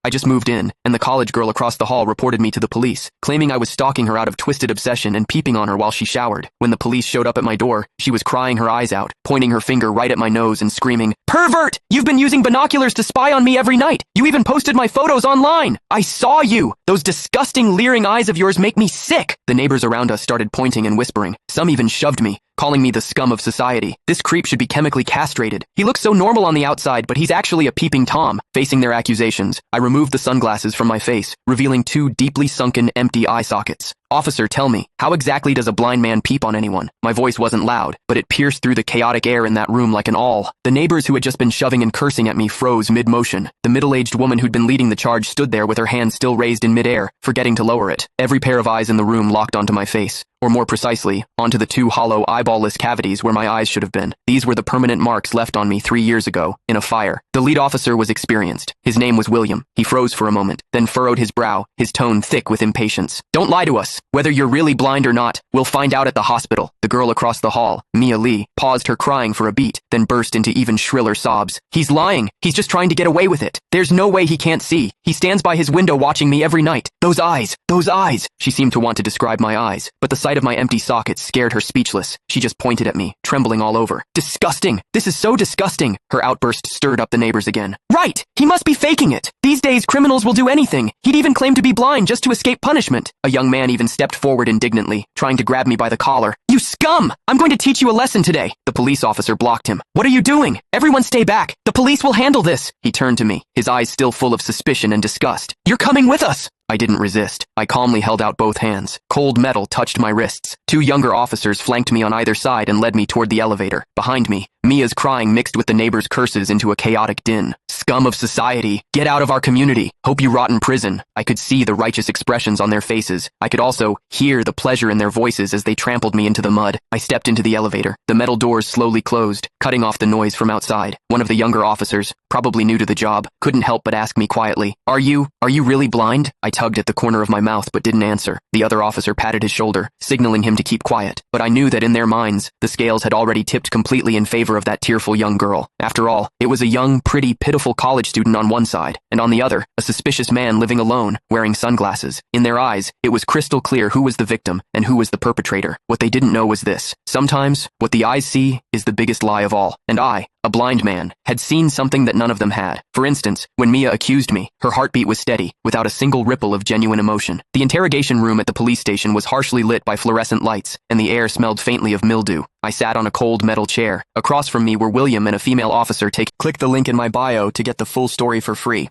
I just moved in, and the college girl across the hall reported me to the police, claiming I was stalking her out of twisted obsession and peeping on her while she showered. When the police showed up at my door, she was crying her eyes out, pointing her finger right at my nose and screaming, "Pervert! You've been using binoculars to spy on me every night! You even posted my photos online! I saw you! Those disgusting, leering eyes of yours make me sick!" The neighbors around us started pointing and whispering. Some even shoved me, calling me the scum of society. This creep should be chemically castrated. He looks so normal on the outside, but he's actually a peeping Tom. Facing their accusations, I removed the sunglasses from my face, revealing two deeply sunken, empty eye sockets. "Officer, tell me, how exactly does a blind man peep on anyone?" My voice wasn't loud, but it pierced through the chaotic air in that room like an awl. The neighbors who had just been shoving and cursing at me froze mid-motion. The middle-aged woman who'd been leading the charge stood there with her hand still raised in mid-air, forgetting to lower it. Every pair of eyes in the room locked onto my face, or more precisely, onto the two hollow, eyeball-less cavities where my eyes should have been. These were the permanent marks left on me 3 years ago, in a fire. The lead officer was experienced. His name was William. He froze for a moment, then furrowed his brow, his tone thick with impatience. "Don't lie to us. Whether you're really blind or not, we'll find out at the hospital." The girl across the hall, Mia Lee, paused her crying for a beat, then burst into even shriller sobs. "He's lying. He's just trying to get away with it. There's no way he can't see. He stands by his window watching me every night. Those eyes, those eyes." She seemed to want to describe my eyes, but the sight of my empty sockets scared her speechless. She just pointed at me, trembling all over. "Disgusting! This is so disgusting!" Her outburst stirred up the neighbors again. "Right! He must be faking it! These days, criminals will do anything. He'd even claim to be blind just to escape punishment." A young man even stepped forward indignantly, trying to grab me by the collar. "You scum! I'm going to teach you a lesson today." The police officer blocked him. "What are you doing? Everyone stay back! The police will handle this!" He turned to me, his eyes still full of suspicion and disgust. "You're coming with us!" I didn't resist. I calmly held out both hands. Cold metal touched my wrists. Two younger officers flanked me on either side and led me toward the elevator. Behind me, Mia's crying mixed with the neighbors' curses into a chaotic din. "Scum of society! Get out of our community! Hope you rot in prison!" I could see the righteous expressions on their faces. I could also hear the pleasure in their voices as they trampled me into the mud. I stepped into the elevator. The metal doors slowly closed, cutting off the noise from outside. One of the younger officers, probably new to the job, couldn't help but ask me quietly, Are you really blind?" I tugged at the corner of my mouth but didn't answer. The other officer patted his shoulder, signaling him to keep quiet. But I knew that in their minds, the scales had already tipped completely in favor of that tearful young girl. After all, it was a young, pretty, pitiful college student on one side, and on the other, a suspicious man living alone, wearing sunglasses. In their eyes, it was crystal clear who was the victim and who was the perpetrator. What they didn't know was this. Sometimes, what the eyes see is the biggest lie of all. And I, a blind man, had seen something that none of them had. For instance, when Mia accused me, her heartbeat was steady, without a single ripple of genuine emotion. The interrogation room at the police station was harshly lit by fluorescent lights, and the air smelled faintly of mildew. I sat on a cold metal chair. Across from me were William and a female officer. Click the link in my bio to get the full story for free.